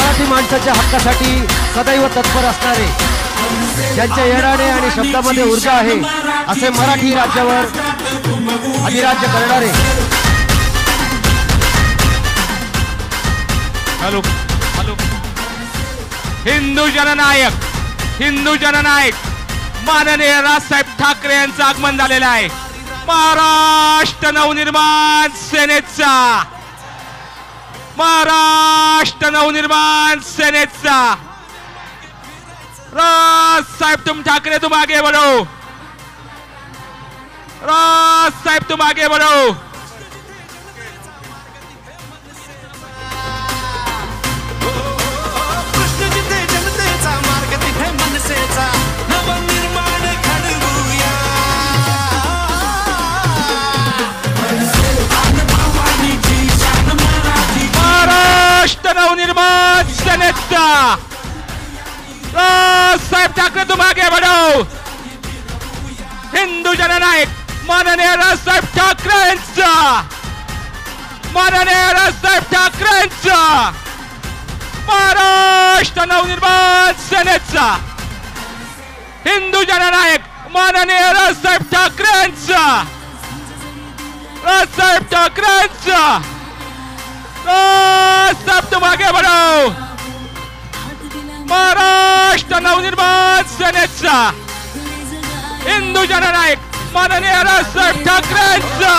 मराठी माणसाच्या हक्कासाठी सदैव तत्पर असणारे, ज्यांच्या येणारे आणि शब्दामध्ये ऊर्जा आहे, असे मराठी राज्यावर अधिराज्य करणारे. Hello hello. हिंदू जननायक माननीय राजसाहेब ठाकरे यांचं आगमन झालेलं आहे. महाराष्ट्र नवनिर्माण सेनेचा राजसाहेब तुम ठाकरे तुम आगे बढ़ो. राजसाहेब तुम आगे बढ़ो. महाराष्ट्र नवनिर्माण सेनेचा राजसाहेब ठाकरे तुम आगे बढ़ो. हिंदू जननायक माननीय राजसाहेब ठाकरेंचा, महाराष्ट्र नवनिर्माण सेनेचा हिंदू जननायक माननीय राजसाहेब ठाकरेंचा, राजसाहेब तुम आगे बढ़ो. महाराष्ट्र नवनिर्माण सेनेचा हिंदू जननायक माननीय राजसाहेब ठाकरेंचा.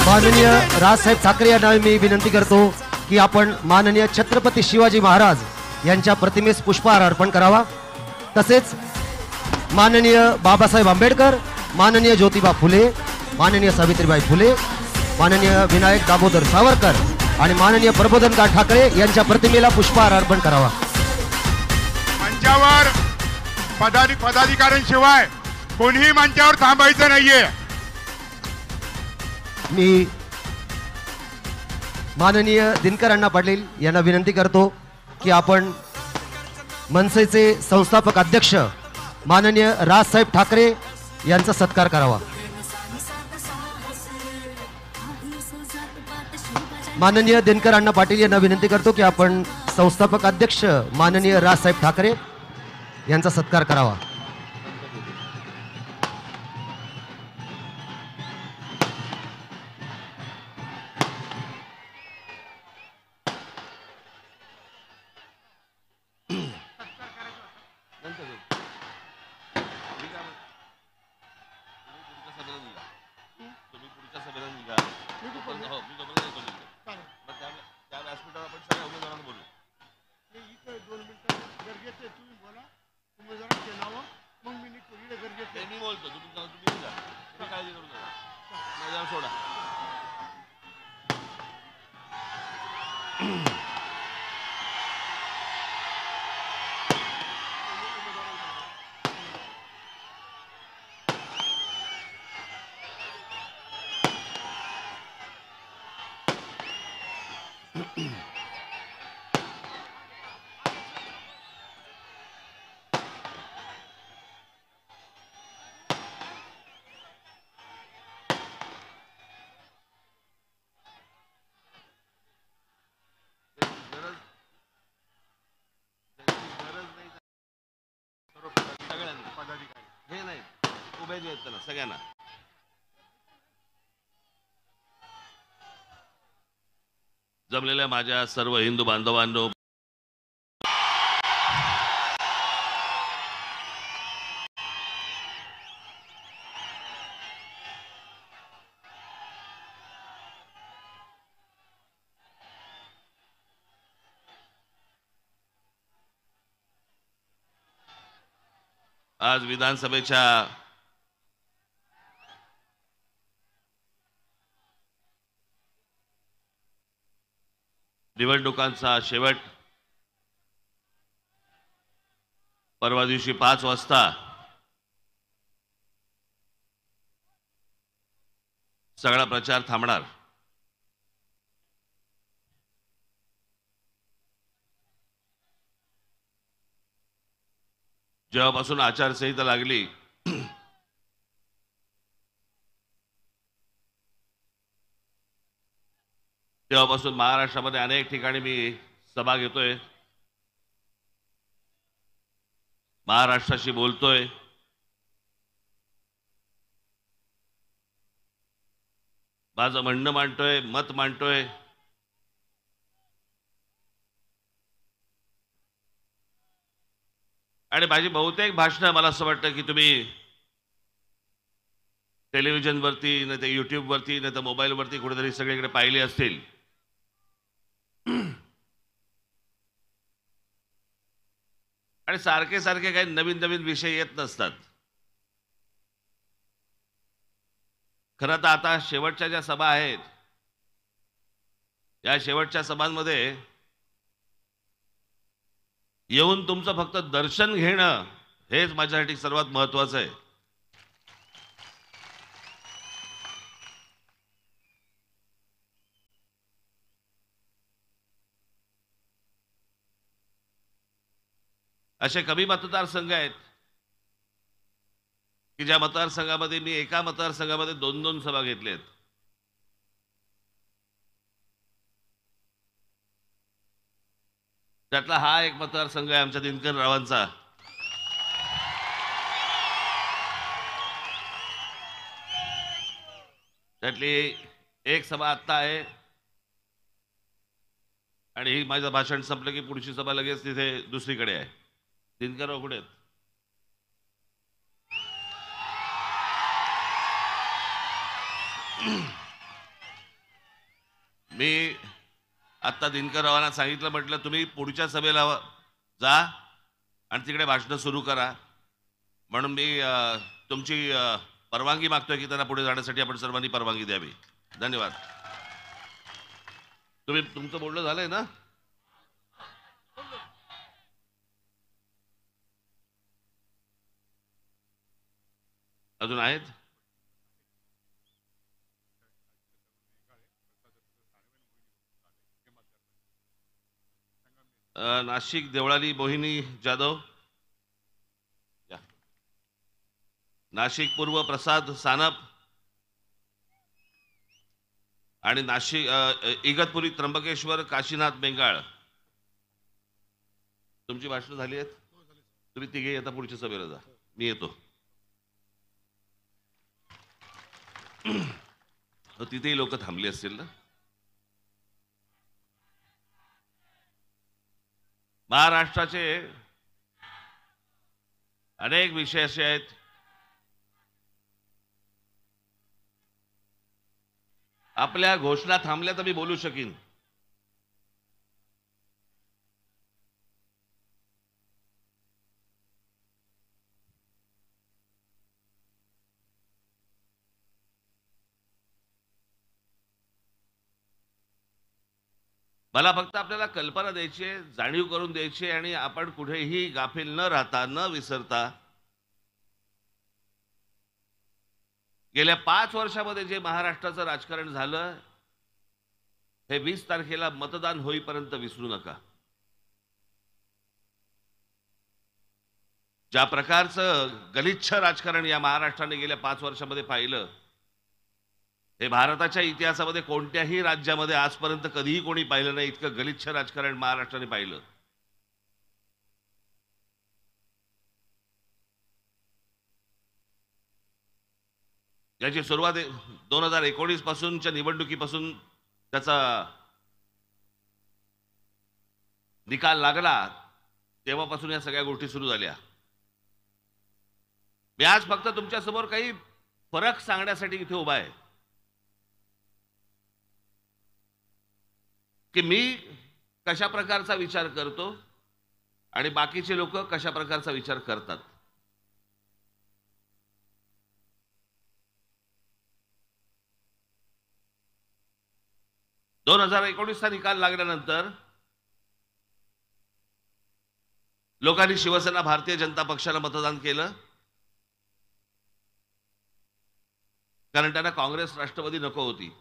माननीय राजसाहेब ठाकरे यांना मी विनंती करतो की आपण माननीय छत्रपती शिवाजी महाराज यांच्या प्रतिमेस पुष्पहार अर्पण करावा. तसेच माननीय बाबासाहेब आंबेडकर, माननीय ज्योतिबा फुले, माननीय सावित्रीबाई फुले, माननीय विनायक दामोदर सावरकर आणि माननीय प्रबोधनकार ठाकरे यांच्या प्रतिमेला पुष्पहार अर्पण करावा. मंचावर पदाधिकाऱ्यांशिवाय कोणीही मंचावर थांबायचं नाहीये. मी माननीय दिनकर अण्णा पाटील यांना विनंती करतो की आपण मनसेचे संस्थापक अध्यक्ष माननीय राजसाहेब ठाकरे यांचा सत्कार करावा. माननीय दिनकर अण्णा पाटील यांना विनंती करतो की आपण संस्थापक अध्यक्ष माननीय राजसाहेब ठाकरे यांचा सत्कार करावा. सगळ्यांना जमलेल्या माझ्या सर्व हिंदू बांधवांनो, आज विधानसभेच्या निवडणुकांचा शेवट परवा दिवशी 5 वाजता सगळा प्रचार थांबणार. जेव्हापासून आचारसंहिता लागली तेव्हापासून महाराष्ट्रामध्ये अनेक ठिकाणी मी सभा घेतोय, महाराष्ट्राशी बोलतोय. माझं म्हणणं मांडतोय, मत मांडतोय. आणि माझी बहुतेक भाषणं मला असं वाटतं की तुम्ही टेलिव्हिजनवरती नाही तर युट्यूबवरती नाही तर मोबाईलवरती कुठेतरी सगळीकडे पाहिले असतील. आणि सारखे सारखे काही नवीन नवीन विषय येत नसतात. खरं तर आता शेवटच्या ज्या सभा आहेत या शेवटच्या सभांमध्ये येऊन तुमचं फक्त दर्शन घेणं हेच माझ्यासाठी सर्वात महत्वाचं आहे. असे कमी मतदारसंघ आहेत की ज्या मतदारसंघामध्ये मी एका मतदारसंघामध्ये 2-2 सभा घेतल्यात. त्यातला हा एक मतदारसंघ आहे आमच्या दिनकर रावांचा. त्यातली एक सभा आत्ता आहे आणि ही माझं भाषण संपलं की पुढची सभा लगेच तिथे दुसरीकडे आहे. दिनकरराव कुठे आहेत? मी आत्ता दिनकररावांना सांगितलं, म्हटलं तुम्ही पुढच्या सभेला जा आणि तिकडे भाषणं सुरू करा. म्हणून मी तुमची परवानगी मागतोय की त्यांना पुढे जाण्यासाठी आपण सर्वांनी परवानगी द्यावी. धन्यवाद. तुमचं बोलणं झालंय ना? अजून आहेत? नाशिक देवळाली मोहिनी जाधव, नाशिक पूर्व प्रसाद सानप आणि नाशिक इगतपुरी त्र्यंबकेश्वर काशीनाथ बेंगाळ. तुमची भाषणं झाली आहेत? तुम्ही तिघे आता पुढच्या सभेला जा, मी येतो. तिथेही लोक थांबली असतील ना? महाराष्ट्राचे अनेक विषय असे आहेत आपल्या घोषणा थांबल्या तर मी बोलू शकीन. मला फक्त आपल्याला कल्पना द्यायची आहे, जाणीव करून द्यायची, आणि आपण कुठेही गाफील न राहता न विसरता गेल्या 5 वर्षामध्ये जे महाराष्ट्राचं राजकारण झालं हे 20 तारखेला मतदान होईपर्यंत विसरू नका. ज्या प्रकारचं गलिच्छ राजकारण या महाराष्ट्राने गेल्या 5 वर्षामध्ये पाहिलं हे भारताच्या इतिहासामध्ये कोणत्याही राज्यामध्ये आजपर्यंत कधीही कोणी पाहिलं नाही. इतकं गलिच्छ राजकारण महाराष्ट्राने पाहिलं. याची सुरुवात 2019 पासूनच्या निवडणुकीपासून त्याचा निकाल लागला तेव्हापासून या सगळ्या गोष्टी सुरू झाल्या. मी आज फक्त तुमच्या समोर काही फरक सांगण्यासाठी इथे उभा आहे की मी कशा प्रकारचा विचार करतो आणि बाकीचे लोक कशा प्रकारचा विचार करतात. दोन 2019चा निकाल लागल्यानंतर लोकांनी शिवसेना भारतीय जनता पक्षाला मतदान केलं, कारण त्यांना काँग्रेस राष्ट्रवादी नको होती.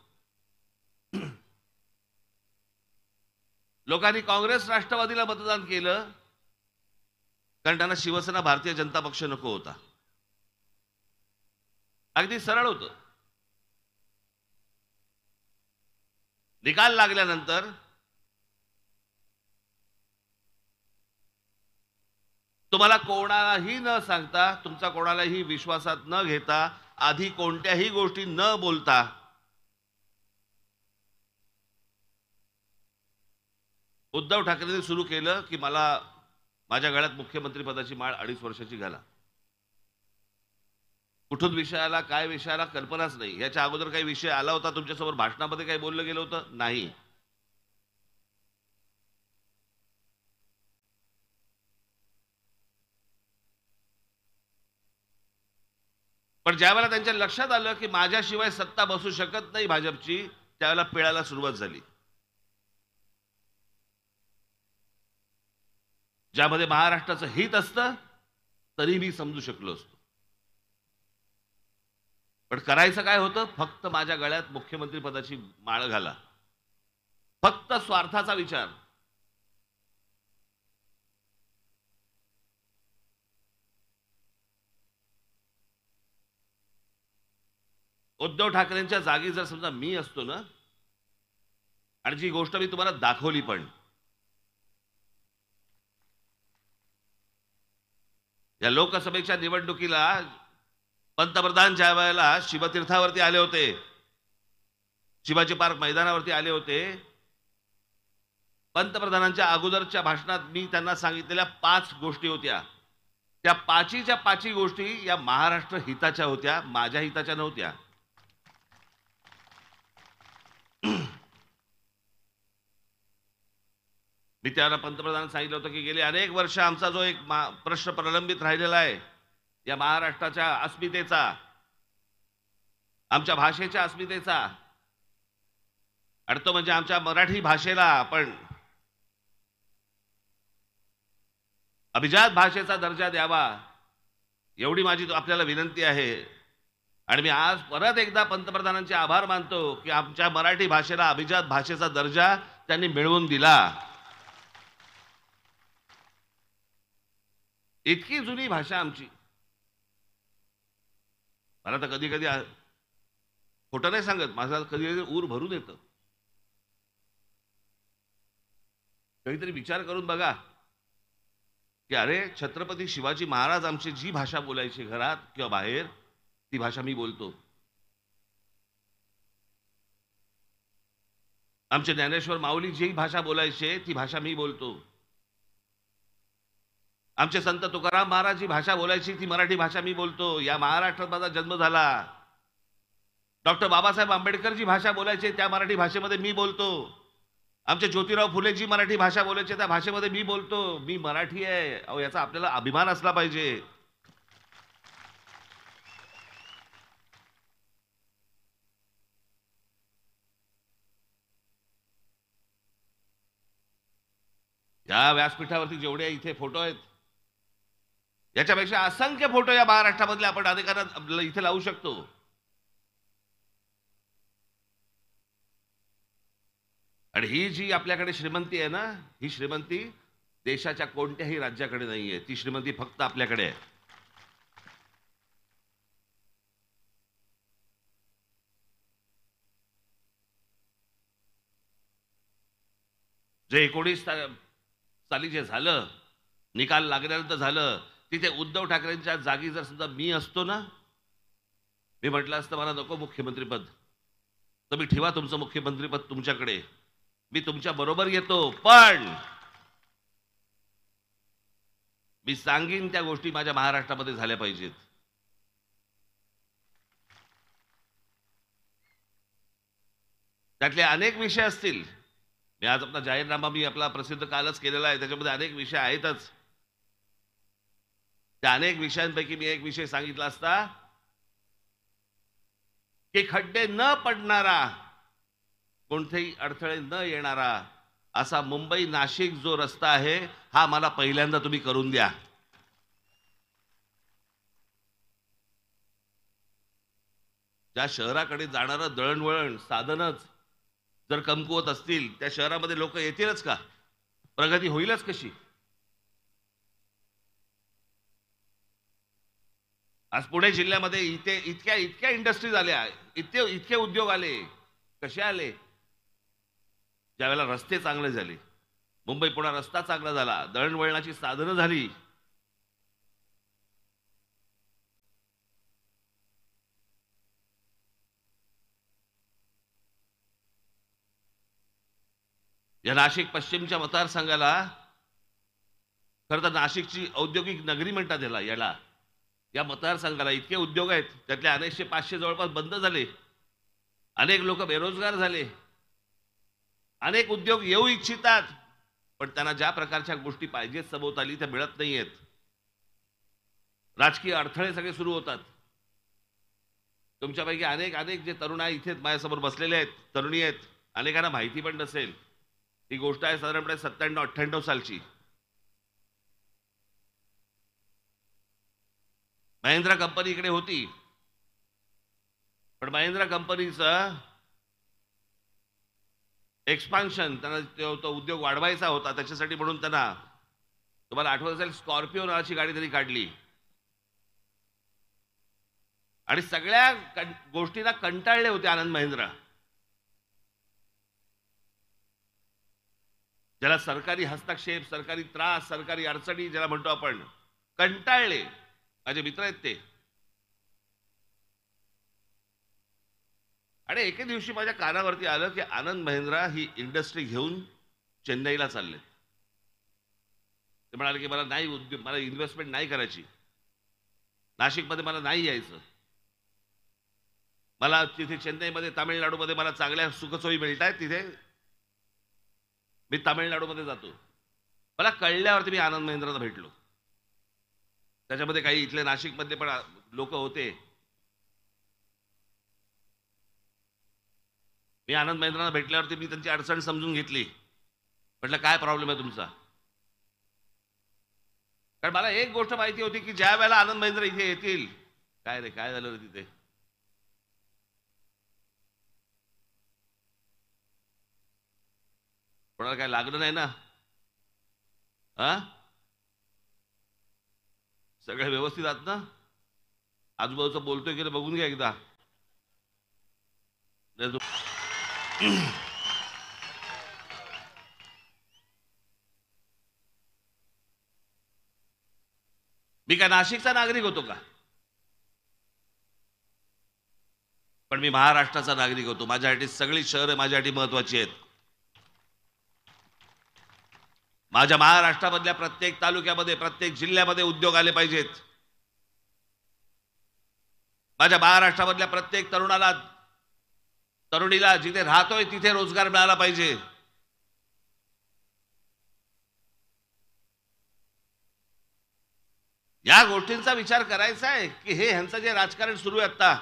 लोकांनी काँग्रेस राष्ट्रवादीला मतदान केलं कारण त्यांना शिवसेना भारतीय जनता पक्ष नको होता. अगदी सरळ होतं. निकाल लागल्यानंतर तुम्हाला कोणालाही न सांगता, तुमचा कोणालाही विश्वासात न घेता, आधी कोणत्याही गोष्टी न बोलता उद्धव ठाकरेंनी सुरू केलं की मला माझ्या गळ्यात मुख्यमंत्री पदाची माळ 2.5 वर्षाची घाला. कुठून विषय आला, काय विषय आला, कल्पनाच नाही. याच्या अगोदर काही विषय आला होता तुमच्यासमोर, भाषणामध्ये काही बोललं गेलं होतं? नाही. पण ज्यावेळेला त्यांच्या लक्षात आलं की माझ्याशिवाय सत्ता बसू शकत नाही भाजपची, त्यावेळेला पिळायला सुरुवात झाली. ज्यामध्ये महाराष्ट्राचं हित असतं तरी मी समजू शकलो असतो. पण करायचं काय होतं? फक्त माझ्या गळ्यात मुख्यमंत्री पदाची माळ घाला. फक्त स्वार्थाचा विचार. उद्धव ठाकरेंच्या जागी जर समजा मी असतो ना, आणि जी गोष्ट मी तुम्हाला दाखवली, पण या लोकसभेच्या निवडणुकीला पंतप्रधान ज्या वेळेला शिवतीर्थावरती आले होते, शिवाजी पार्क मैदानावरती आले होते, पंतप्रधानांच्या अगोदरच्या भाषणात मी त्यांना सांगितलेल्या 5 गोष्टी होत्या. त्या 5च्या 5 गोष्टी या महाराष्ट्र हिताच्या होत्या, माझ्या हिताच्या नव्हत्या. मी त्याला पंतप्रधानांना सांगितलं होतं की गेली अनेक वर्ष आमचा जो एक प्रश्न प्रलंबित राहिलेला आहे या महाराष्ट्राच्या अस्मितेचा, आमच्या भाषेच्या अस्मितेचा, आणि तो म्हणजे आमच्या मराठी भाषेला आपण अभिजात भाषेचा दर्जा द्यावा, एवढी माझी आपल्याला विनंती आहे. आणि मी आज परत एकदा पंतप्रधानांचे आभार मानतो की आमच्या मराठी भाषेला अभिजात भाषेचा दर्जा त्यांनी मिळवून दिला. इतकी जुनी भाषा आमची. मला तर कधी कधी खोटं नाही सांगत, माझा कधी कधी ऊर भरून येतं. काहीतरी विचार करून बघा की अरे, छत्रपती शिवाजी महाराज आमची जी भाषा बोलायची घरात किंवा बाहेर, ती भाषा मी बोलतो. आमचे ज्ञानेश्वर माऊली जी भाषा बोलायचे ती भाषा मी बोलतो. आमचे संत तुकाराम महाराज जी भाषा बोलायची ती मराठी भाषा मी बोलतो. या महाराष्ट्रात माझा जन्म झाला. डॉक्टर बाबासाहेब आंबेडकर जी भाषा बोलायचे त्या मराठी भाषेमध्ये मी बोलतो. आमचे ज्योतिराव फुले जी मराठी भाषा बोलायचे त्या भाषेमध्ये मी बोलतो. मी मराठी आहे. अहो, याचा आपल्याला अभिमान असला पाहिजे. या व्यासपीठावरती जेवढे इथे फोटो आहेत, याच्यापेक्षा असंख्य फोटो या महाराष्ट्रामधले आपण अधिकारात इथे लावू शकतो. आणि ही जी आपल्याकडे श्रीमंती आहे ना, ही श्रीमंती देशाच्या कोणत्याही राज्याकडे नाहीये. ती श्रीमंती फक्त आपल्याकडे आहे. जे 19 साली जे झालं, निकाल लागल्यानंतर झालं, तिथे उद्धव ठाकरेंच्या जागी जर सुद्धा मी असतो ना, मी म्हटलं असतं मला नको मुख्यमंत्रीपद, तुम्ही ठेवा तुमचं मुख्यमंत्रीपद तुमच्याकडे, मी तुमच्या बरोबर येतो, पण मी सांगीन त्या गोष्टी माझ्या महाराष्ट्रामध्ये झाल्या पाहिजेत. त्यातले अनेक विषय असतील. मी आज आपला जाहीरनामा मी आपला प्रसिद्ध कालच केलेला आहे, त्याच्यामध्ये अनेक विषय आहेतच. त्या अनेक विषयांपैकी मी एक विषय सांगितला असता की खड्डे न पडणारा, कोणतेही अडथळे न येणारा असा मुंबई नाशिक जो रस्ता आहे, हा मला पहिल्यांदा तुम्ही करून द्या. ज्या शहराकडे जाणारं दळणवळण साधनच जर कमकुवत असतील, त्या शहरामध्ये लोक येतीलच का? प्रगती होईलच कशी? आज पुणे जिल्ह्यामध्ये इथे इतक्या इतक्या इंडस्ट्रीज आल्या, इतके उद्योग आले. कसे आले? ज्यावेळेला रस्ते चांगले झाले, मुंबई पुणे रस्ता चांगला झाला, दळणवळणाची साधनं झाली, या नाशिक पश्चिमच्या मतदारसंघाला खरं तर नाशिकची औद्योगिक नगरी म्हणतात याला. या मतदारसंघाला इतके उद्योग आहेत, त्यातले अनेकशे 500 जवळपास बंद झाले, अनेक लोक बेरोजगार झाले, अनेक उद्योग येऊ इच्छितात पण त्यांना ज्या प्रकारच्या गोष्टी पाहिजेत सभोवताली त्या मिळत नाहीयेत. राजकीय अडथळे सगळे सुरू होतात. तुमच्यापैकी अनेक अनेक जे तरुण आहे इथे माझ्यासमोर बसलेले आहेत, तरुणी आहेत, अनेकांना माहिती पण नसेल. ही गोष्ट आहे साधारणपणे 97-98 सालची. महिंद्रा कंपनी इकडे होती, पण महिंद्रा कंपनीचं एक्सपान्शन, त्यांना तो उद्योग वाढवायचा होता, त्याच्यासाठी म्हणून त्यांना, तुम्हाला आठवत असेल, स्कॉर्पिओ नावाची गाडी त्यांनी काढली आणि सगळ्या गोष्टींना कंटाळले होते आनंद महिंद्रा. ज्याला सरकारी हस्तक्षेप, सरकारी त्रास, सरकारी अडचणी ज्याला म्हणतो आपण, कंटाळले. माझे मित्र आहेत ते. आणि एके दिवशी माझ्या कानावरती आलं की आनंद महिंद्रा ही इंडस्ट्री घेऊन चेन्नईला चालले. ते म्हणाले की मला इन्व्हेस्टमेंट नाही करायची, नाशिकमध्ये मला नाही यायचं, मला तिथे चेन्नईमध्ये, तामिळनाडूमध्ये मला चांगल्या सुखसोयी मिळत आहेत, तिथे मी तामिळनाडूमध्ये जातो. मला कळल्यावरती मी आनंद महिंद्राला भेटलो. त्याच्यामध्ये काही इथले नाशिकमधले पण लोक होते. मी आनंद महिंद्राला भेटल्यावरती मी त्यांची अडचण समजून घेतली. म्हटलं काय प्रॉब्लेम आहे तुमचा? कारण मला एक गोष्ट माहिती होती की ज्या वेळेला आनंद महिंद्रा इथे येतील, काय रे काय झालं रे तिथे, कोणाला काय लागलं नाही ना? सगळे व्यवस्थित आहात ना? आजूबाजूचं बोलतोय की बघून घ्या एकदा. मी काय नाशिकचा नागरिक होतो का? पण मी महाराष्ट्राचा नागरिक होतो. माझ्यासाठी सगळी शहरं माझ्यासाठी महत्वाची आहेत. माझ्या महाराष्ट्रामधल्या प्रत्येक तालुक्यामध्ये, प्रत्येक जिल्ह्यामध्ये उद्योग आले पाहिजेत. माझ्या महाराष्ट्रामधल्या प्रत्येक तरुणाला, तरुणीला जिथे राहतोय तिथे रोजगार मिळाला पाहिजे. या गोष्टींचा विचार करायचा आहे की हे ह्यांचं जे राजकारण सुरू आहे आता,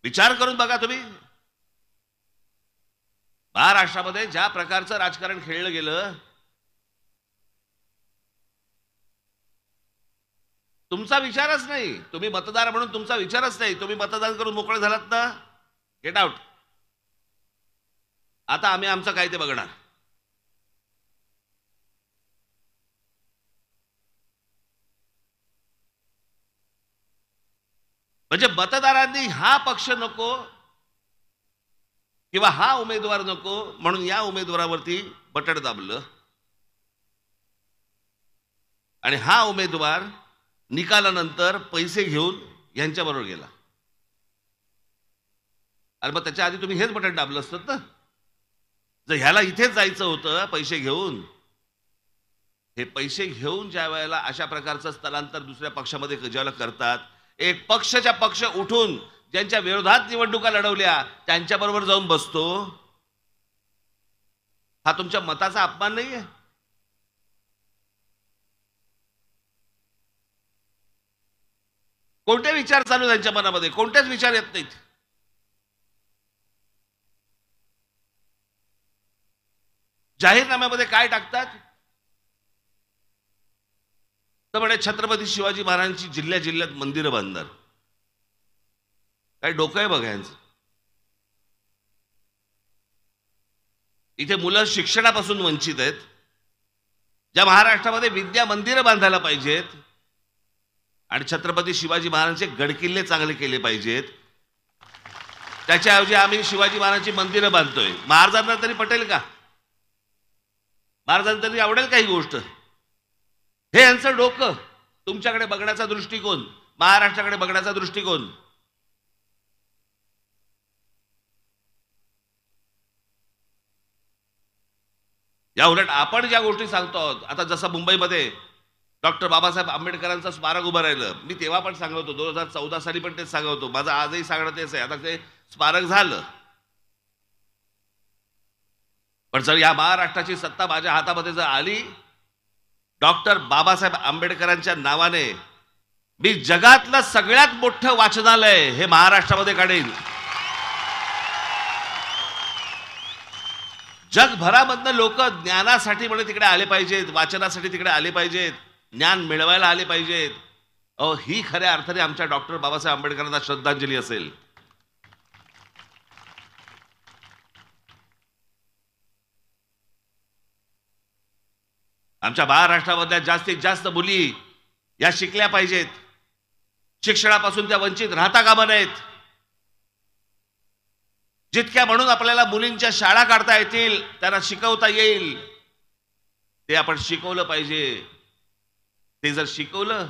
विचार करून बघा तुम्ही. महाराष्ट्रामध्ये ज्या प्रकारचं राजकारण खेळलं गेलं, तुमचा विचारच नाही. तुम्ही मतदार म्हणून तुमचा विचारच नाही. तुम्ही मतदान करून मोकळे झालात ना, गेट आउट. आता आम्ही आमचं काय ते बघणार. म्हणजे मतदारांनी हा पक्ष नको किंवा हा उमेदवार नको म्हणून या उमेदवारावरती बटण दाबलं आणि हा उमेदवार निकालानंतर पैसे घेऊन यांच्याबरोबर गेला. अरे मग त्याच्या आधी तुम्ही हेच बटन दाबलं असतं ना. जर ह्याला इथेच जायचं होतं पैसे घेऊन, हे पैसे घेऊन ज्या वेळेला अशा प्रकारचं स्थलांतर दुसऱ्या पक्षामध्ये ज्यावेळेला करतात, एक पक्षाच्या पक्ष उठून ज्यांच्या विरोधात निवडणुका लढवल्या त्यांच्याबरोबर जाऊन बसतो, हा तुमच्या मताचा अपमान नाहीये? कोणते विचार चालू त्यांच्या मनामध्ये? कोणतेच विचार येत नाहीत. जाहीरनाम्यामध्ये काय टाकतात तर म्हणे छत्रपती शिवाजी महाराजांची जिल्ह्या जिल्ह्यात मंदिरं बांधणार. काय डोकं आहे बघा यांचं. इथे मुलं शिक्षणापासून वंचित आहेत. ज्या महाराष्ट्रामध्ये विद्या मंदिरं बांधायला पाहिजेत, आणि छत्रपती शिवाजी महाराजांचे गडकिल्ले चांगले केले पाहिजेत. त्याच्याऐवजी आम्ही शिवाजी महाराजांची मंदिरं बांधतोय. महाराजांना तरी पटेल का? महाराजांना तरी आवडेल का ही गोष्ट? हे यांचं डोकं, तुमच्याकडे बघण्याचा दृष्टिकोन, महाराष्ट्राकडे बघण्याचा दृष्टिकोन. या उलट आपण ज्या गोष्टी सांगतो आहोत, आता जसं मुंबईमध्ये डॉक्टर बाबासाहेब आंबेडकरांचं स्मारक उभं राहिलं, मी तेव्हा पण सांगत होतो, 2014 साली पण तेच सांगत होतो, माझं आजही सांगणं तेच आहे. आता ते स्मारक झालं, पण जर या महाराष्ट्राची सत्ता माझ्या हातामध्ये जर आली, डॉक्टर बाबासाहेब आंबेडकरांच्या नावाने मी जगातलं सगळ्यात मोठं वाचनालय हे महाराष्ट्रामध्ये काढेन. जगभरामधनं लोक ज्ञानासाठी म्हणे तिकडे आले पाहिजेत, वाचनासाठी तिकडे आले पाहिजेत, ज्ञान मिळवायला आले पाहिजेत. ही खऱ्या अर्थाने आमच्या डॉक्टर बाबासाहेब आंबेडकरांना श्रद्धांजली असेल. आमच्या महाराष्ट्रामधल्या जास्तीत जास्त मुली या शिकल्या पाहिजेत. शिक्षणापासून त्या वंचित राहता कामा नयेत. जितक्या म्हणून आपल्याला मुलींच्या शाळा काढता येतील, त्यांना शिकवता येईल, ते आपण शिकवलं पाहिजे. ते जर शिकवलं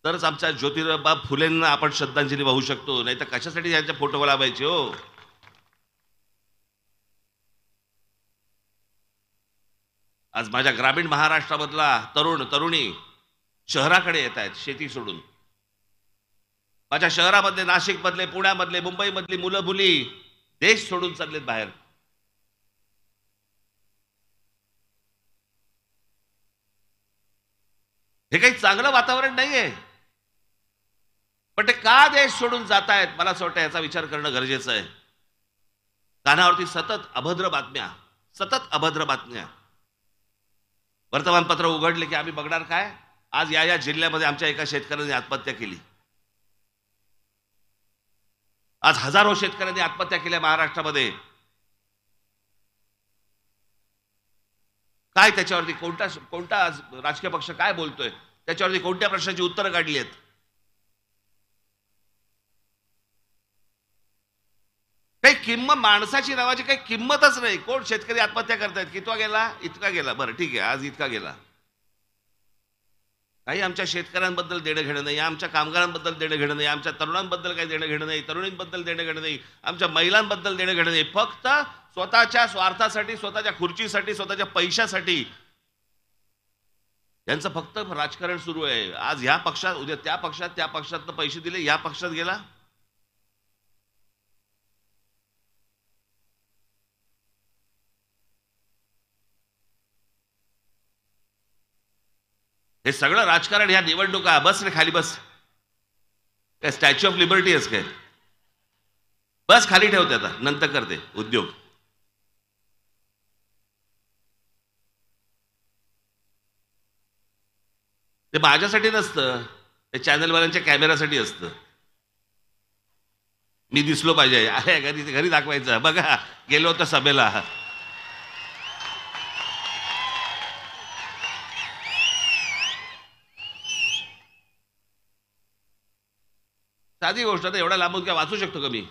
तरच आमच्या ज्योतिबा फुलेंना आपण श्रद्धांजली वाहू शकतो. नाही तर कशासाठी त्यांच्या फोटो लावायचे हो? आज माझ्या ग्रामीण महाराष्ट्रामधला तरुण तरुणी शहराकडे येत आहेत शेती सोडून. माझ्या शहरामधले, नाशिकमधले, पुण्यामधले, मुंबईमधली मुलं मुली देश सोडून चाललेत बाहेर. हे काही चांगलं वातावरण नाहीये. पण ते का देश सोडून जात आहेत, मला असं वाटतं याचा विचार करणं गरजेचं आहे. कानावरती सतत अभद्र बातम्या, सतत अभद्र बातम्या. वर्तमानपत्र उघडले की आम्ही बघणार काय? आज या जिल्ह्यामध्ये आमच्या एका शेतकऱ्याने आत्महत्या केली. आज हजारो शेतकऱ्यांनी आत्महत्या केल्या महाराष्ट्रामध्ये. काय त्याच्यावरती कोणता राजकीय पक्ष काय बोलतोय? त्याच्यावरती कोणत्या प्रश्नाची उत्तरं काढली आहेत? काही किंमत, माणसाची नावाची काही किंमतच नाही. कोण शेतकरी आत्महत्या करतायत? कितवा गेला? इतका गेला. बरं ठीक आहे, आज इतका गेला. काही आमच्या शेतकऱ्यांबद्दल देणं घेणं नाही, आमच्या कामगारांबद्दल देणं घेणं नाही, आमच्या तरुणांबद्दल काही देणं घेणं नाही, तरुणींबद्दल देणं घेणं नाही, आमच्या महिलांबद्दल देणं घेणं नाही. फक्त स्वतःच्या स्वार्थासाठी, स्वतःच्या खुर्चीसाठी, स्वतःच्या पैशासाठी यांचं फक्त राजकारण सुरू आहे. आज ह्या पक्षात, उद्या त्या पक्षात, त्या पक्षातनं पैसे दिले, या पक्षात गेला. हे सगळं राजकारण, ह्या निवडणुका. बस रे खाली बस. काय स्टॅच्यू ऑफ लिबर्टी आहेस काय? बस खाली ठेवते, आता नंतर करते उद्योग. ते माझ्यासाठी नसतं, ते चॅनलवाल्यांच्या कॅमेरासाठी असतं. मी दिसलो पाहिजे, आहे घरी दाखवायचं, बघा गेलो होतो सभेला. साधी गोष्ट, तर एवढा लांबून काय वाचू शकतो का मी?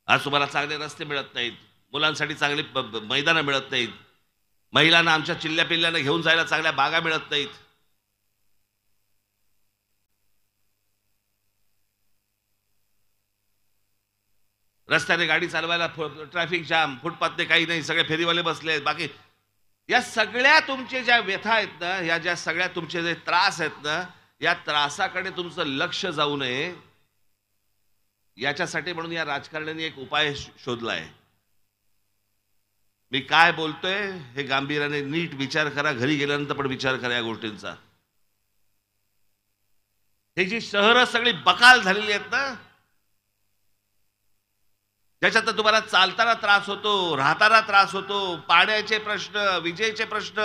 आज तुम्हाला चांगले रस्ते मिळत नाहीत, मुलांसाठी चांगली मैदानं मिळत नाहीत, महिलांना आमच्या चिल्ल्या पिल्ल्यांना घेऊन जायला चांगल्या बागा मिळत नाहीत. रस्त्याने गाडी चालवायला ट्रॅफिक जाम, फुटपाथने काही नाही, सगळे फेरीवाले बसले आहेत. बाकी या सगळ्या तुमचे ज्या व्यथा आहेत ना, या ज्या सगळ्या तुमचे जे त्रास आहेत ना, या त्रासाकडे तुमचं लक्ष जाऊ नये याच्यासाठी म्हणून या राजकारण्यांनी एक उपाय शोधलाय. मी काय बोलतोय हे गांभीर्याने नीट विचार करा, घरी गेल्यानंतर पण विचार करा या गोष्टींचा. हे जी शहरं सगळी बकाल झालेली आहेत ना, ज्याच्यात तुम्हाला चालताना त्रास होतो, राहताना त्रास होतो, पाण्याचे प्रश्न, विजेचे प्रश्न,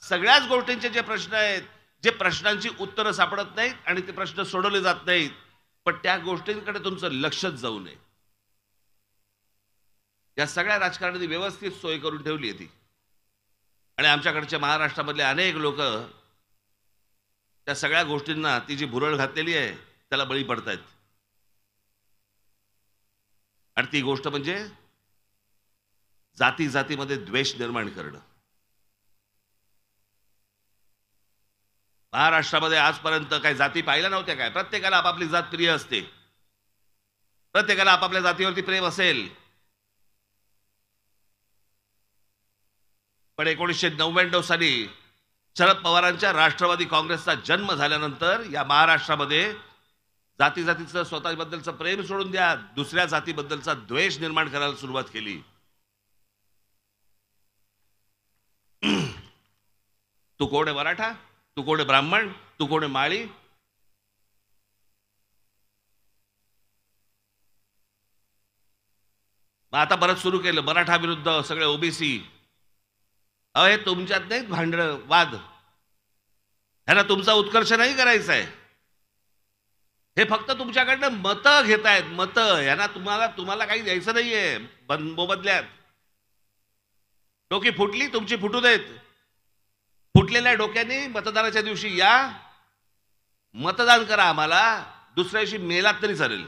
सगळ्याच गोष्टींचे जे प्रश्न आहेत, जे प्रश्नांची उत्तरं सापडत नाहीत आणि ते प्रश्न सोडवले जात नाहीत, पण त्या गोष्टींकडे तुमचं लक्षच जाऊ नये. या सगळ्या राजकारणाने व्यवस्थित सोय करून ठेवली आहे ती. आणि आमच्याकडच्या महाराष्ट्रामधले अनेक लोक त्या सगळ्या गोष्टींना ती जी भुरळ घातलेली आहे त्याला बळी पडतायत. आणि ती गोष्ट म्हणजे जाती जातीमध्ये द्वेष निर्माण करणं. महाराष्ट्रामध्ये आजपर्यंत काही जाती पाहिल्या नव्हत्या काय? प्रत्येकाला आपापली जात प्रिय असते, प्रत्येकाला आपापल्या जातीवरती प्रेम असेल. पण 1999 साली शरद पवारांच्या राष्ट्रवादी काँग्रेसचा जन्म झाल्यानंतर या महाराष्ट्रामध्ये जाती जातीचं स्वतःबद्दलचं प्रेम सोडून द्या, दुसऱ्या जातीबद्दलचा द्वेष निर्माण करायला सुरुवात केली. तू कोण आहे मराठा, तू कोण आहे ब्राह्मण, तू कोण आहे माळी. मग आता परत सुरू केलं मराठा विरुद्ध सगळे ओबीसी. हे तुमच्यात नाही भांडण वाद, ह्याला तुमचा उत्कर्ष नाही करायचा आहे. हे फक्त तुमच्याकडनं मतं घेतायत, मतं. यांना तुम्हाला काही द्यायचं नाहीये मोबदल्यात. डोकी फुटली तुमची, फुटू देत. फुटलेल्या डोक्याने मतदानाच्या दिवशी या, मतदान करा आम्हाला, दुसऱ्या दिवशी मेलात तरी चालेल.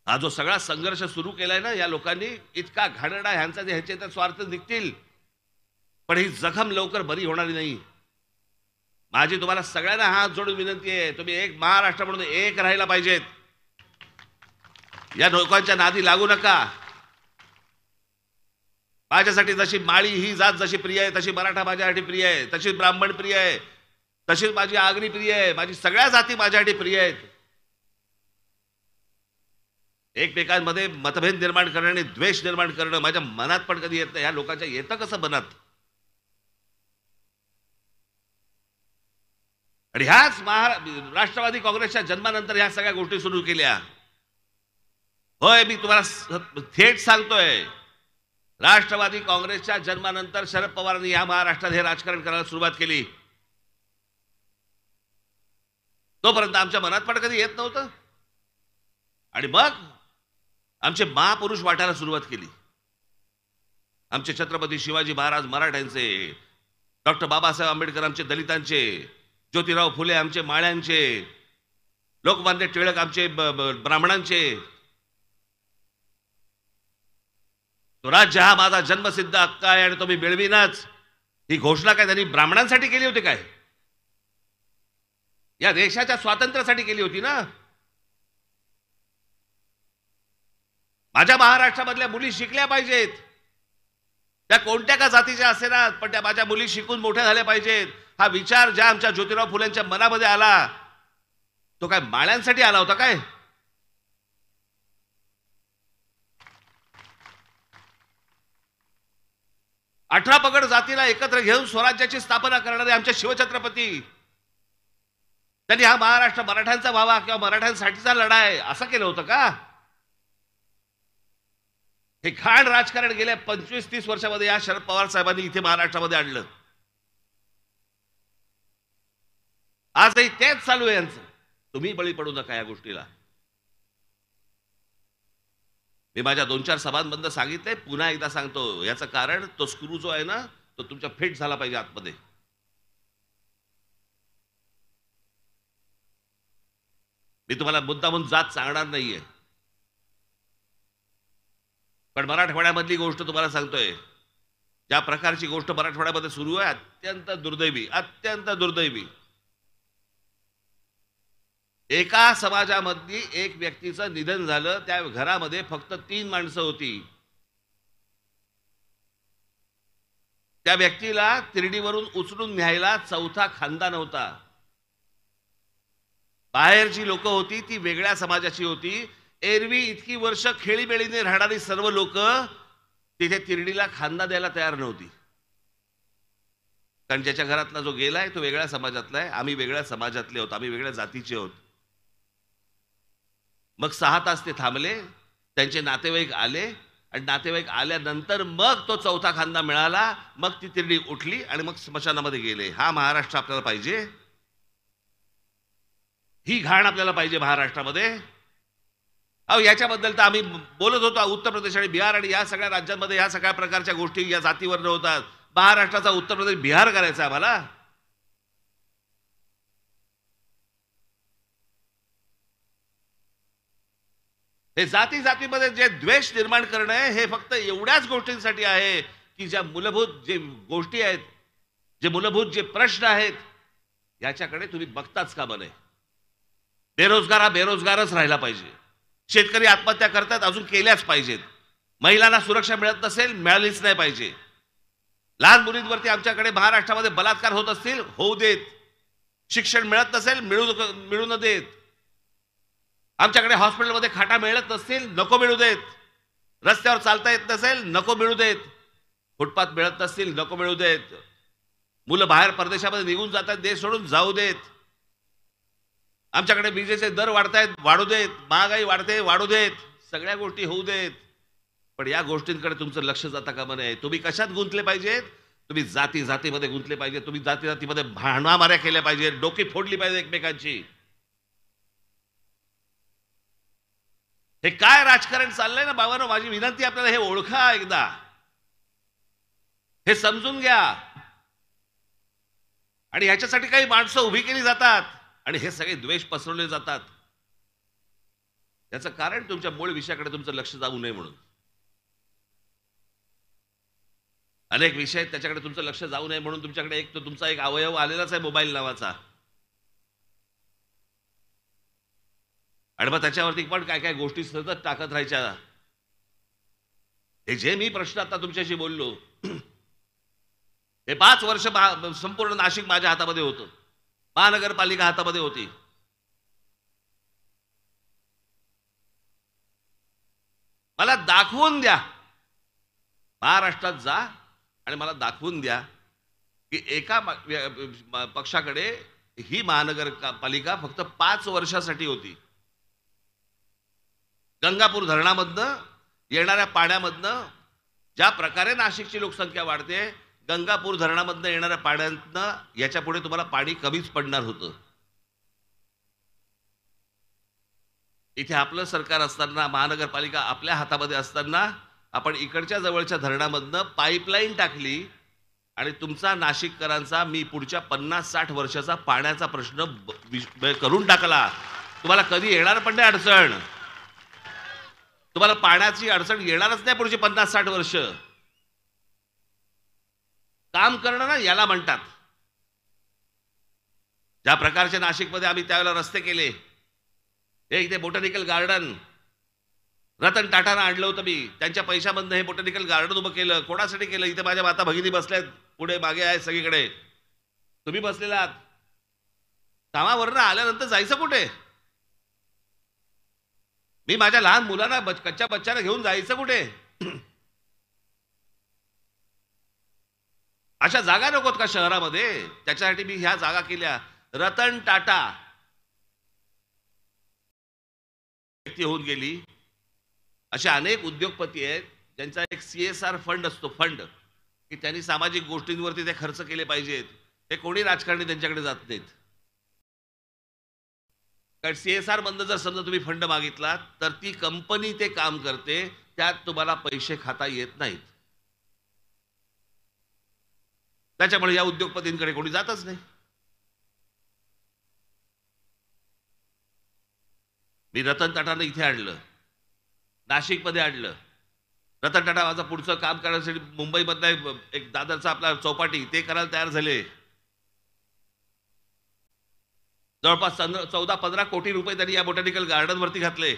हा जो सगळा संघर्ष सुरू केलाय ना या लोकांनी, इतका घाणेरडा, ह्याचे तर स्वार्थ निघतील पण ही जखम लवकर बरी होणारी नाही. माझी तुम्हाला सगळ्यांना हात जोडून विनंती आहे, तुम्ही एक महाराष्ट्र म्हणून एक राहायला पाहिजेत. या लोकांच्या नादी लागू नका. माझ्यासाठी जशी माळी ही जात जशी प्रिय आहे, तशी मराठा माझ्यासाठी प्रिय आहे, तशीच ब्राह्मण प्रिय आहे, तशीच माझी आगरी प्रिय आहे, माझी सगळ्या जाती माझ्यासाठी प्रिय आहेत. एकमेकांमध्ये मतभेद निर्माण करणं आणि द्वेष निर्माण करणं माझ्या मनात पण कधी येत नाही. ह्या लोकांच्या येतं कसं मनात? आणि ह्याच राष्ट्रवादी काँग्रेसच्या जन्मानंतर ह्या सगळ्या गोष्टी सुरू केल्या. होय, मी तुम्हाला थेट सांगतोय, राष्ट्रवादी काँग्रेसच्या जन्मानंतर शरद पवारांनी या महाराष्ट्रात हे राजकारण करायला सुरुवात केली. तोपर्यंत आमच्या मनात पण कधी येत नव्हतं. आणि मग आमचे महापुरुष वाटायला सुरुवात केली. आमचे छत्रपती शिवाजी महाराज मराठ्यांचे, डॉक्टर बाबासाहेब आंबेडकर आमचे दलितांचे, ज्योतिराव फुले आमचे माळ्यांचे, लोकमान्य टिळक आमचे ब्राह्मणांचे. तो राज्य हा माझा जन्मसिद्ध हक्क आहे आणि तो मी मिळविनाच, ही घोषणा काय त्यांनी ब्राह्मणांसाठी केली होती काय? या देशाच्या स्वातंत्र्यासाठी केली होती ना. माझ्या महाराष्ट्रामधल्या मुली शिकल्या पाहिजेत, त्या कोणत्या का जातीच्या असेना, पण त्या माझ्या मुली शिकून मोठ्या झाल्या पाहिजेत. हा विचार ज्या आमच्या ज्योतिराव फुलेंच्या मनामध्ये आला, तो काय माळ्यांसाठी आला होता काय? अठरा पगड जातीला एकत्र घेऊन स्वराज्याची स्थापना करणारे आमचे शिवछत्रपती, त्यांनी हा महाराष्ट्र मराठ्यांचा व्हावा किंवा मराठ्यांसाठीचा लढा आहे असं केलं होतं का? हे घाण राजकारण गेल्या 25-30 वर्षामध्ये या शरद पवार साहेबांनी इथे महाराष्ट्रामध्ये आणलं. आजही तेच चालू आहे यांचं. तुम्ही बळी पडू नका या गोष्टीला. मी माझ्या 2-4 सभांमधनं सांगितलंय, पुन्हा एकदा सांगतो. याचं कारण तो स्क्रू जो आहे ना, तो तुमच्या फिट झाला पाहिजे आतमध्ये. मी तुम्हाला मुद्दामून जात सांगणार नाहीये, पण मराठवाड्यामधली गोष्ट तुम्हाला सांगतोय. ज्या प्रकारची गोष्ट मराठवाड्यामध्ये सुरू आहे, अत्यंत दुर्दैवी, अत्यंत दुर्दैवी. एका समाजामधली एक व्यक्तीचं निधन झालं, त्या घरामध्ये फक्त 3 माणसं होती. त्या व्यक्तीला तिरडीवरून उचलून न्यायला 4था खांदा नव्हता. बाहेरची लोक होती ती वेगळ्या समाजाची होती. एरवी इतकी वर्ष खेळीमेळीने राहणारी सर्व लोक तिथे तिरडीला खांदा द्यायला तयार नव्हती. कारण ज्याच्या घरातला जो गेलाय तो वेगळ्या समाजातला आहे, आम्ही वेगळ्या समाजातले आहोत, आम्ही वेगळ्या जातीचे आहोत. मग 6 तास ते थांबले, त्यांचे नातेवाईक आले आणि नातेवाईक आल्यानंतर मग तो 4था खांदा मिळाला. मग ती तिरडी उठली आणि मग स्मशानामध्ये गेले. हा महाराष्ट्र आपल्याला पाहिजे? ही घाण आपल्याला पाहिजे महाराष्ट्रामध्ये? अहो याच्याबद्दल तर आम्ही बोलत होतो. उत्तर प्रदेश आणि बिहार आणि या सगळ्या राज्यांमध्ये या सगळ्या प्रकारच्या गोष्टी या जातीवर होतात. महाराष्ट्राचा उत्तर प्रदेश बिहार करायचा आम्हाला? हे जाती जातीमध्ये जे द्वेष निर्माण करणं आहे हे फक्त एवढ्याच गोष्टींसाठी आहे की ज्या मूलभूत जे गोष्टी आहेत, जे मूलभूत जे प्रश्न आहेत याच्याकडे तुम्ही बघताच का बने? बेरोजगार हा बेरोजगारच राहिला पाहिजे. शेतकरी आत्महत्या करतात, अजून केल्याच पाहिजेत. महिलांना सुरक्षा मिळत नसेल, मिळालीच नाही पाहिजे. लहान मुलींवरती आमच्याकडे महाराष्ट्रामध्ये बलात्कार होत असतील, होऊ देत. शिक्षण मिळत नसेल, मिळू न देत. आमच्याकडे हॉस्पिटलमध्ये खाटा मिळत नसतील, नको मिळू देत. रस्त्यावर चालता येत नसेल, नको मिळू देत. फुटपाथ मिळत नसतील, नको मिळू देत. मुलं बाहेर परदेशामध्ये निघून जातात, देश सोडून जाऊ देत. आमच्याकडे विजेचे दर वाढतायत, वाढू देत. महागाई वाढते, वाढू देत. सगळ्या गोष्टी होऊ देत. पण या गोष्टींकडे तुमचं लक्ष जाता कामा नये. तुम्ही कशात गुंतले पाहिजेत? तुम्ही जाती जातीमध्ये गुंतले पाहिजे. तुम्ही जाती जातीमध्ये भांडणामाऱ्या केल्या पाहिजे, डोकी फोडली पाहिजे एकमेकांची. हे काय राजकारण चाललंय ना बाबांनो, माझी विनंती आपल्याला हे ओळखा एकदा, हे समजून घ्या. आणि ह्याच्यासाठी काही माणसं उभी केली जातात आणि हे सगळे द्वेष पसरवले जातात. याचं कारण तुमच्या मूळ विषयाकडे तुमचं लक्ष जाऊ नये म्हणून. अनेक विषय आहेत त्याच्याकडे तुमचं लक्ष जाऊ नये म्हणून तुमच्याकडे एक तो तुमचा एक अवयव आलेलाच आहे, मोबाईल नावाचा. आणि मग त्याच्यावरती पण काय काय गोष्टी सतत टाकत राहायच्या. हे जे मी प्रश्न आता तुमच्याशी बोललो, हे 5 वर्ष संपूर्ण नाशिक माझ्या हातामध्ये होतं. महानगरपालिका हातामध्ये होती. मला दाखवून द्या, महाराष्ट्रात जा आणि मला दाखवून द्या की एका पक्षाकडे ही महानगरपालिका फक्त 5 वर्षासाठी होती. गंगापूर धरणामधनं येणाऱ्या पाण्यामधनं ज्या प्रकारे नाशिकची लोकसंख्या वाढते, गंगापूर धरणामधनं येणाऱ्या पाण्यातनं याच्या पुढे तुम्हाला पाणी कमीच पडणार होतं. इथे आपलं सरकार असताना, महानगरपालिका आपल्या हातामध्ये असताना आपण इकडच्या जवळच्या धरणामधनं पाईपलाईन टाकली आणि तुमचा नाशिककरांचा मी पुढच्या 50-60 वर्षाचा पाण्याचा प्रश्न करून टाकला. तुम्हाला कधी येणार पण नाही अडचण. तुम्हाला पाण्याची अडचण येणारच नाही पुढची 50-60 वर्ष. काम करणं ना याला म्हणतात. ज्या प्रकारच्या नाशिकमध्ये आम्ही त्यावेळेला रस्ते केले, हे इथे बोटॅनिकल गार्डन रतन टाटानं आणलं होतं मी. त्यांच्या पैशामधनं हे बोटॅनिकल गार्डन उभं केलं. कोणासाठी केलं? इथे माझ्या माता भगिनी बसल्यात, पुढे मागे आहे सगळीकडे. तुम्ही बसलेला कामावरनं आल्यानंतर जायचं कुठे? मी माझ्या लहान मुलांना कच्च्या बच्चांना घेऊन जायचं कुठे? अशा जागा नकोत का शहरामध्ये? त्याच्यासाठी मी ह्या जागा केल्या. रतन टाटा व्यक्ती होऊन गेली. असे अनेक उद्योगपती आहेत ज्यांचा एक CSR फंड असतो, फंड की त्यांनी सामाजिक गोष्टींवरती ते खर्च केले पाहिजेत. हे कोणी राजकारणी त्यांच्याकडे जात नाहीत. कारण CSR मधनं जर समजा तुम्ही फंड मागितला तर ती कंपनी ते काम करते, त्यात तुम्हाला पैसे खाता येत नाहीत. त्याच्यामुळे या उद्योगपतींकडे कोणी जातच नाही. मी रतन टाटाने इथे आणलं, नाशिकमध्ये आणलं. रतन टाटा माझं पुढचं काम करण्यासाठी मुंबईमधला एक दादरचा आपला चौपाटी ते करायला तयार झाले. जवळपास 14-15 कोटी रुपये त्यांनी या बोटॅनिकल गार्डन वरती घातले.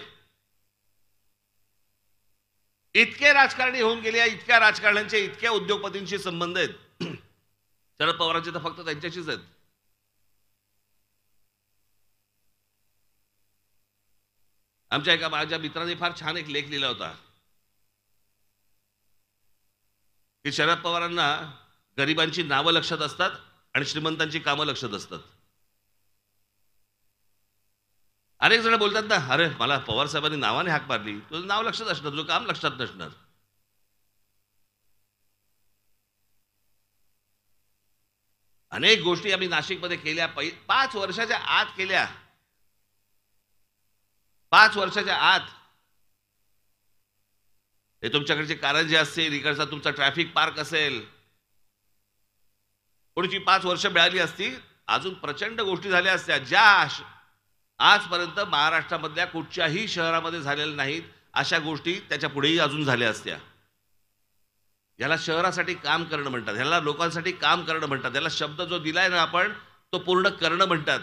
इतके राजकारणी होऊन गेले, इतक्या राजकारण्यांचे इतक्या उद्योगपतींशी संबंध आहेत. शरद पवारांचे तर फक्त त्यांच्याशीच आहेत. आमच्या एका माझ्या मित्राने फार छान एक लेख लिहिला होता की शरद पवारांना गरिबांची नावं लक्षात असतात आणि श्रीमंतांची कामं लक्षात असतात. अनेक जण बोलतात ना, अरे मला पवार साहेबांनी नावाने हाक मारली, तुझं नाव लक्षात असणार, तुझं काम लक्षात नसणार. अनेक गोष्टी आम्ही नाशिकमध्ये केल्या, 5 वर्षाच्या आत केल्या. 5 वर्षाच्या आत हे तुमच्याकडचे कारंजे असतील, इकडचा तुमचा ट्रॅफिक पार्क असेल, पुढची 5 वर्ष मिळाली असती, अजून प्रचंड गोष्टी झाल्या असत्या ज्या आजपर्यंत महाराष्ट्रामधल्या कुठच्याही शहरामध्ये झालेल्या नाहीत. अशा गोष्टी त्याच्या पुढेही अजून झाल्या असत्या. याला शहरासाठी काम करणं म्हणतात, ह्याला लोकांसाठी काम करणं म्हणतात. याला शब्द जो दिलाय ना आपण तो पूर्ण करणं म्हणतात.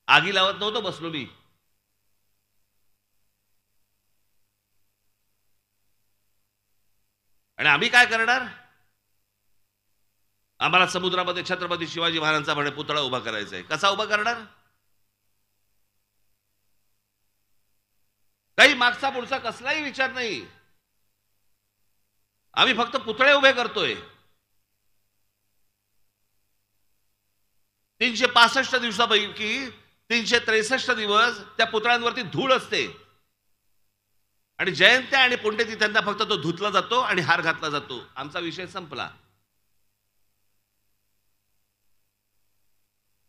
आगी लावत नव्हतो बसलो मी. आणि आम्ही काय करणार? आम्हाला समुद्रामध्ये छत्रपती शिवाजी महाराजांचा म्हणे पुतळा उभा करायचा आहे. कसा उभा करणार? काही मागचा पुढचा कसलाही विचार नाही. आम्ही फक्त पुतळे उभे करतोय. 365 दिवसापैकी 363 दिवस त्या पुतळ्यांवरती धूळ असते आणि जयंत्या आणि पुण्यतिथ्यांना फक्त तो धुतला जातो आणि हार घातला जातो. आमचा विषय संपला.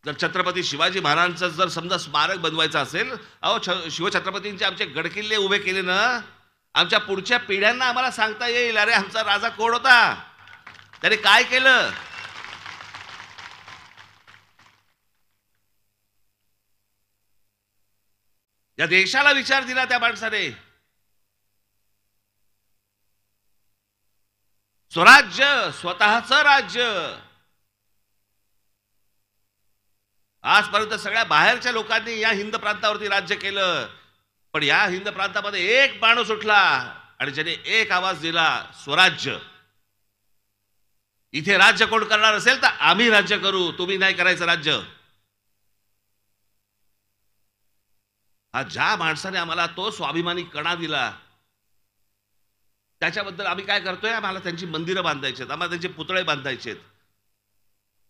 जर छत्रपती शिवाजी महाराजांचं जर समजा स्मारक बनवायचं असेल, अहो शिवछत्रपतींचे आमचे गडकिल्ले उभे केले ना, आमच्या पुढच्या पिढ्यांना आम्हाला सांगता येईल, अरे आमचा राजा कोण होता, त्याने काय केलं. या देशाला विचार दिला त्या माणसाने. स्वराज्य, स्वतःचं राज्य. आजपर्यंत सगळ्या बाहेरच्या लोकांनी या हिंद प्रांतावरती राज्य केलं, पण या हिंद प्रांतामध्ये एक माणूस उठला आणि ज्याने एक आवाज दिला, स्वराज्य. इथे राज्य कोण करणार असेल तर आम्ही राज्य करू, तुम्ही नाही करायचं राज्य. हा ज्या माणसाने आम्हाला तो स्वाभिमानी कणा दिला, त्याच्याबद्दल आम्ही काय करतोय? आम्हाला त्यांची मंदिरं बांधायची आहेत, आम्हाला त्यांचे पुतळे बांधायचे आहेत.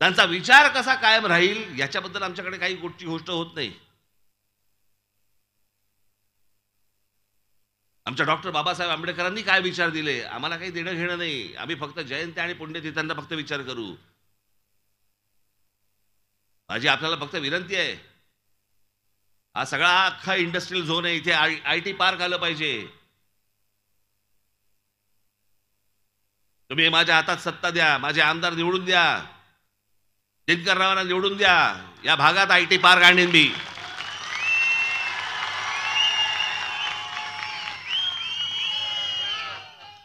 त्यांचा विचार कसा कायम राहील याच्याबद्दल आमच्याकडे काही गोष्ट होत नाही. आमच्या डॉक्टर बाबासाहेब आंबेडकरांनी काय विचार दिले आम्हाला काही देणं घेणं नाही. आम्ही फक्त जयंती आणि पुण्यतिथ्यांना फक्त विचार करू. माझी आपल्याला फक्त विनंती आहे, हा सगळा अख्खा इंडस्ट्रियल झोन आहे, इथे IT पार्क आलं पाहिजे. तुम्ही माझ्या हातात सत्ता द्या, माझे आमदार निवडून द्या, दिनकररावांना निवडून द्या, या भागात IT पार्क आणीन मी.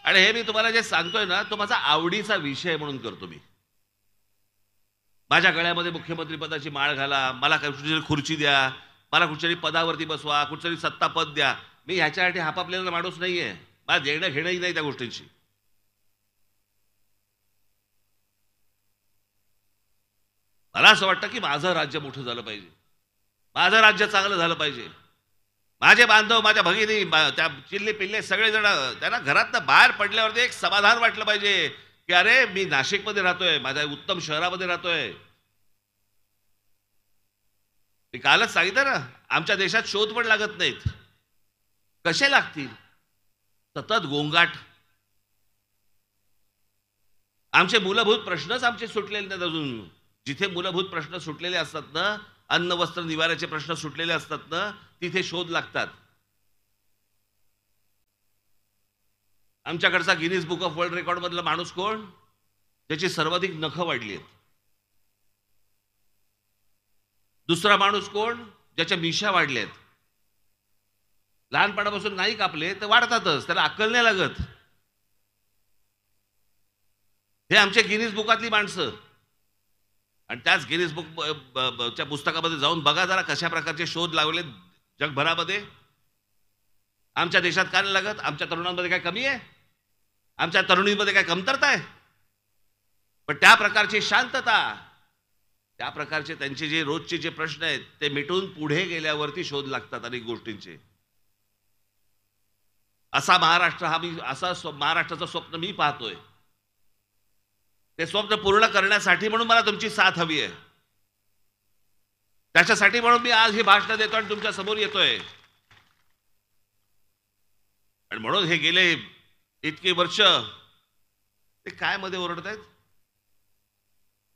आणि हे मी तुम्हाला जे सांगतोय ना, तो माझा आवडीचा विषय म्हणून करतो मी. माझ्या गळ्यामध्ये मुख्यमंत्री पदाची माळ घाला, मला कुठेतरी खुर्ची द्या, मला कुठच्याही पदावरती बसवा, कुठच्याही सत्ता पद द्या. मी ह्याच्यासाठी हापापलेला माणूस नाहीये. मला देणं घेणंही नाही त्या गोष्टींची. मला असं वाटतं की माझं राज्य मोठं झालं पाहिजे, माझं राज्य चांगलं झालं पाहिजे. माझे बांधव, माझ्या भगिनी, त्या चिल्ले पिल्ले सगळेजण, त्यांना घरातनं बाहेर पडल्यावरती एक समाधान वाटलं पाहिजे की अरे मी नाशिकमध्ये राहतोय, माझ्या उत्तम शहरामध्ये राहतोय. मी कालच सांगितलं ना, आमच्या देशात शोध पण लागत नाहीत. कसे लागतील? सतत गोंगाट. आमचे मूलभूत प्रश्नच आमचे सुटलेले नाहीत अजून. जिथे मूलभूत प्रश्न सुटलेले असतात ना, अन्न वस्त्र निवाऱ्याचे प्रश्न सुटलेले असतात ना, तिथे शोध लागतात. आमच्याकडचा Guinness book of world record मधला माणूस कोण? ज्याची सर्वाधिक नखं वाढली आहेत. दुसरा माणूस कोण? ज्याच्या मिशा वाढल्या आहेत. लहानपणापासून नाही कापले तर वाढतातच, त्याला अक्कल नाही लागत. हे आमच्या गिनीज बुकातली माणसं. आणि त्याच गिनीज बुकच्या पुस्तकामध्ये जाऊन बघा जरा कशा प्रकारचे शोध लागले जगभरामध्ये. आमच्या देशात काय नाही लागत? आमच्या तरुणांमध्ये काय कमी आहे? आमच्या तरुणींमध्ये काय कमतरता आहे? पण त्या प्रकारची शांतता, त्या प्रकारचे त्यांचे जे रोजचे जे प्रश्न आहेत ते मिटून पुढे गेल्यावरती शोध लागतात अनेक गोष्टींचे. असा महाराष्ट्र महाराष्ट्राचं स्वप्न मी पाहतोय. ते स्वप्न पूर्ण करण्यासाठी म्हणून मला तुमची साथ हवी आहे. त्याच्यासाठी म्हणून मी आज ही भाषण देतो आणि तुमच्या समोर येतोय. आणि म्हणून हे गेले इतके वर्ष ते काय मध्ये ओरडत आहेत?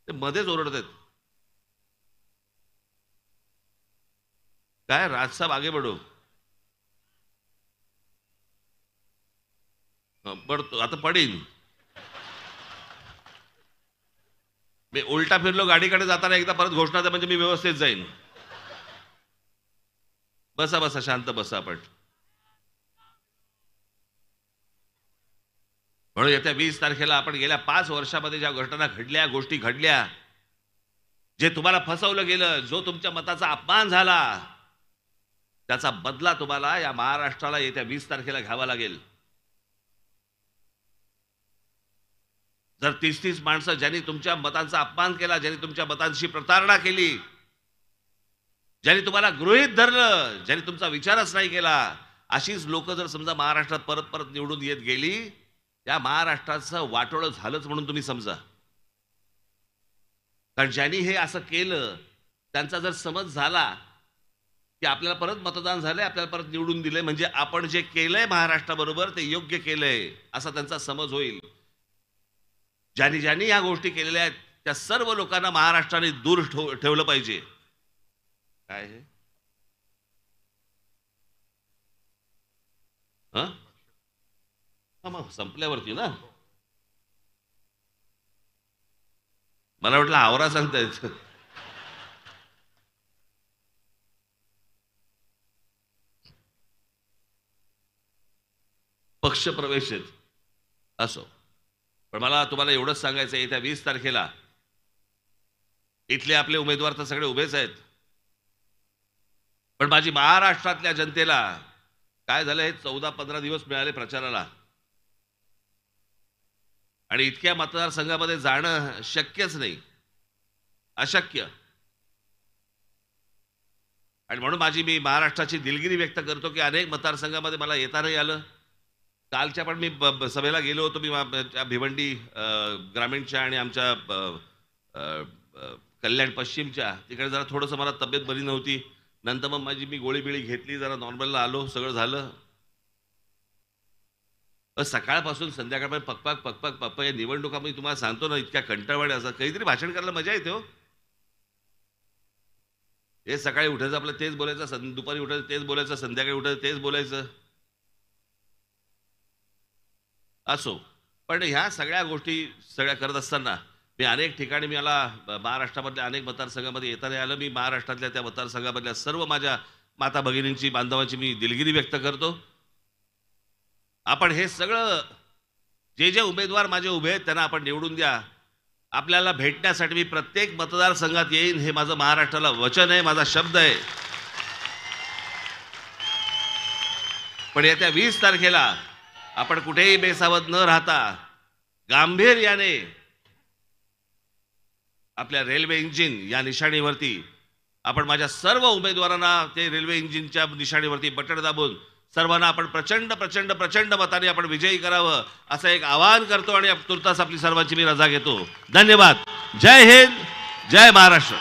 ते मध्येच ओरडत आहेत. काय राजसाहेब आगे बढो. पडतो आता पडीन. मी उलटा फिरलो गाडीकडे जाताना एकदा परत घोषणा द्या म्हणजे मी व्यवस्थित जाईन. बसा बसा शांत बसा आपण. म्हणून येत्या 20 तारखेला आपण गेल्या 5 वर्षामध्ये ज्या घटना घडल्या गोष्टी घडल्या जे तुम्हाला फसवलं गेलं जो तुमच्या मताचा अपमान झाला त्याचा बदला तुम्हाला या महाराष्ट्राला येत्या 20 तारखेला घ्यावा लागेल. जर 30-30 माणसं ज्यांनी तुमच्या मतांचा अपमान केला ज्यांनी तुमच्या मतांशी प्रतारणा केली ज्यांनी तुम्हाला गृहीत धरलं ज्यांनी तुमचा विचारच नाही केला अशीच लोक जर समजा महाराष्ट्रात परत परत निवडून येत गेली या महाराष्ट्राचं वाटोळं झालंच म्हणून तुम्ही समजा. कारण ज्यांनी हे असं केलं त्यांचा जर समज झाला की आपल्याला परत मतदान झालंय आपल्याला परत निवडून दिलंय म्हणजे आपण जे केलंय महाराष्ट्राबरोबर ते योग्य केलंय असा त्यांचा समज होईल. ज्यांनी ज्यांनी या गोष्टी केलेल्या आहेत त्या सर्व लोकांना महाराष्ट्राने दूर ठेवलं पाहिजे. काय हे मग संपल्यावरती ना मला वाटलं आवरा सांगतायत. पक्ष प्रवेश असो पण मला तुम्हाला एवढंच सांगायचं आहे येत्या 20 तारखेला इथले आपले उमेदवार तर सगळे उभेच आहेत पण माझी महाराष्ट्रातल्या जनतेला काय झालं हे 14-15 दिवस मिळाले प्रचाराला आणि इतक्या मतदारसंघामध्ये जाणं शक्यच नाही अशक्य. आणि म्हणून मी महाराष्ट्राची दिलगिरी व्यक्त करतो की अनेक मतदारसंघामध्ये मला येता नाही आलं. कालच्या पण मी सभेला गेलो होतो मी भिवंडी ग्रामीणच्या आणि आमच्या कल्याण पश्चिमच्या तिकडे जरा थोडंसं मला तब्येत बरी नव्हती नंतर मग मी गोळी बिळी घेतली जरा नॉर्मलला आलो सगळं झालं. सकाळपासून संध्याकाळपर्यंत पकपाक पकपाक पप्पा या निवडणुकामध्ये तुम्हाला सांगतो ना इतक्या कंटाळवाण्या असं काहीतरी भाषण करायला मजा येते हो. हे सकाळी उठायचं आपलं तेच बोलायचं दुपारी उठायचं तेच बोलायचं संध्याकाळी उठायचं तेच बोलायचं असो. पण ह्या सगळ्या गोष्टी सगळ्या करत असताना मी अनेक ठिकाणी मला महाराष्ट्रामधल्या अनेक मतदारसंघामध्ये येता नाही आलं. मी महाराष्ट्रातल्या त्या मतदारसंघामधल्या सर्व माझ्या माता भगिनींची बांधवांची मी दिलगिरी व्यक्त करतो. आपण हे सगळं जे जे उमेदवार माझे उभे आहेत त्यांना आपण निवडून द्या. आपल्याला भेटण्यासाठी मी प्रत्येक मतदारसंघात येईन हे माझं महाराष्ट्राला वचन आहे माझा शब्द आहे. पण येत्या 20 तारखेला आपण कुठेही बेसावध न राहता गांभीर्याने आपल्या रेल्वे इंजिन या निशाणीवरती आपण माझ्या सर्व उमेदवारांना ते रेल्वे इंजिनच्या निशाणीवरती बटण दाबून सर्वांना आपण प्रचंड प्रचंड प्रचंड मताने आपण विजयी करावं असं एक आवाहन करतो आणि तुर्तास आपली सर्वांची मी रजा घेतो. धन्यवाद. जय हिंद जय महाराष्ट्र.